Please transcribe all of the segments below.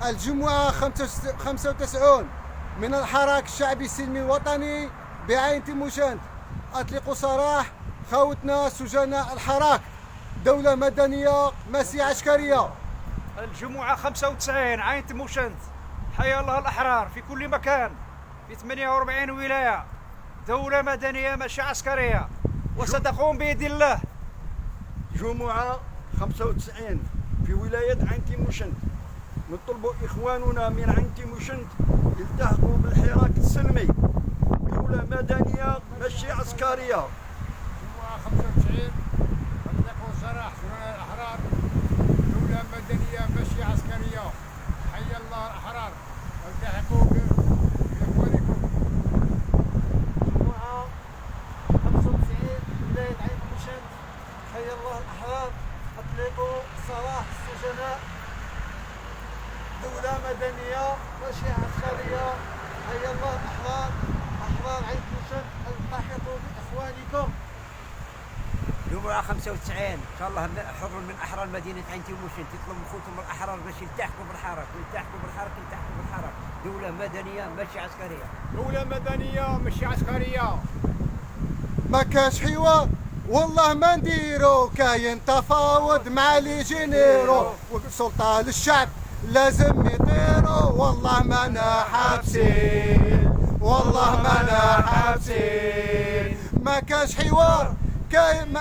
الجمعة 95 من الحراك الشعبي السلمي الوطني بعين تيموشنت. أطلقوا سراح خوتنا سجناء الحراك، دولة مدنية ماشي عسكرية. الجمعة 95 عين تيموشنت، حيا الله الأحرار في كل مكان في 48 ولاية، دولة مدنية ماشي عسكرية وستقوم بيد الله. جمعة 95 في ولاية عين تيموشنت، نطلب إخواننا من عين تيموشنت يلتحقوا بالحراك السلمي، دولة مدنية ماشي عسكرية. جمعة 95 أطلقوا سراح سجناء الأحرار، دولة مدنية ماشي عسكرية. حي الله الأحرار، التحقوا بإخوانكم. جمعة 95 ولاية عين تيموشنت، حي الله الأحرار، أطلقوا سراح السجناء، دولة مدنية ماشي عسكرية. حي الله الأحرار، أحرار عين تيموشنت، التحقوا بإخوانكم. جمعة 95 إن شاء الله حر من أحرار مدينة عين تيموشنت يطلب من خوتهم الأحرار باش يلتحقوا بالحرك ويلتحقوا بالحرك يلتحقوا بالحرك، دولة مدنية ماشي عسكرية. دولة مدنية ماشي عسكرية. ما كاش حوار والله ما نديرو، كاين تفاوض مع لي جينيرو، وسلطان الشعب لازم يطيرو. والله ما انا حابسين، والله ما انا حابسين. ما كاش حوار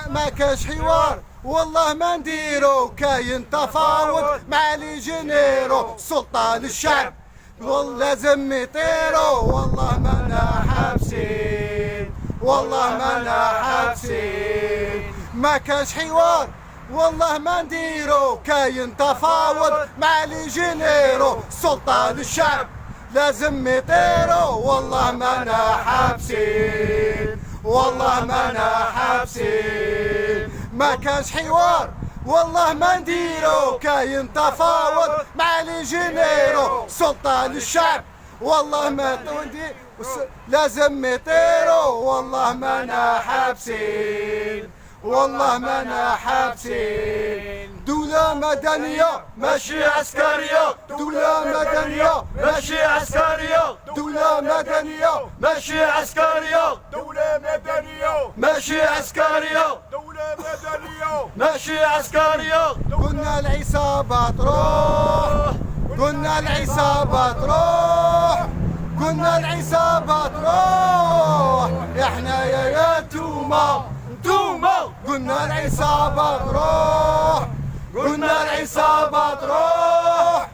ما كاش حوار والله ما نديرو، كاين تفاوض مع لي جينيرو، سلطان الشعب لازم يطيرو. والله ما انا حابسين، والله ما انا حابسين. ما كاش حوار والله ما نديرو، كاين تفاوض مع لي جينيرو، سلطان الشعب لازم يطيرو. والله ما انا حابسين، والله ما انا حابسين. ما كاش حوار والله ما نديرو، كاين تفاوض مع لي جينيرو، سلطان الشعب والله ما توندي لازم يطيرو. والله ما انا حابسين، والله ما انا حابسين. دولة مدنية ماشي عسكرية، دولة مدنية ماشي عسكرية، دولة مدنية ماشي عسكرية، دولة مدنية ماشي عسكرية، دولة مدنية ماشي عسكرية. قلنا العصابة تروح، قلنا العصابة تروح، قلنا العصابة تروح. احنا يا توما توما، قلنا العصابة تروح، قلنا العصابة تروح،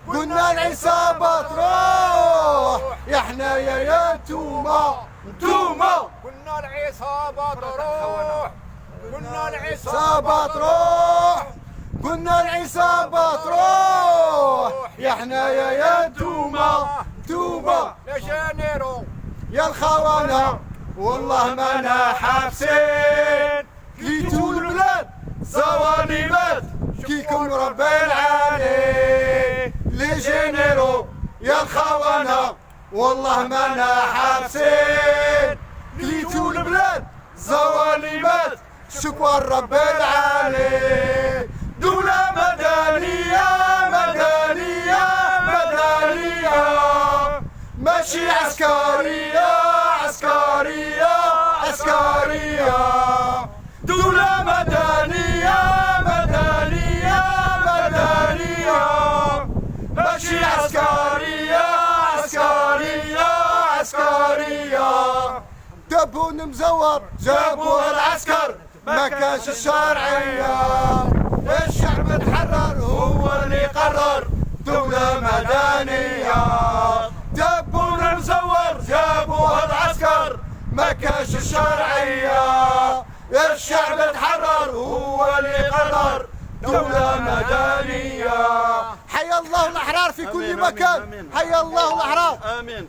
قلنا العصابة تروح. احنا يا توما توما، قلنا العصابة تروح، قلنا العصابة تروح، قلنا العصابة تروح. احنا يا توما توما يا جانيرو يا الخونة. والله ما انا حابسين، كليتو البلاد زوانيمات كيكم ربي العالي. لي جينيرو يا الخونة، والله ما انا حابسين، كليتو البلاد زوانيمات شكوى ربي العالي. دولة مدنية مدنية مدنية ماشي عسكرية عسكرية عسكرية. دولة مدنية مدنية مدنية ماشي عسكرية عسكرية عسكرية. دبون مزور جابوه العسكر، ما كاش الشرعية. الشعب تحرر هو اللي قرر، دولة مدنية. دبون مزور جابوه العسكر، ما كاش الشرعية. الشعب تحرر هو اللي قرر، دولة مدنية. حيا الله الأحرار في كل مكان، حيا الله الأحرار. آمين.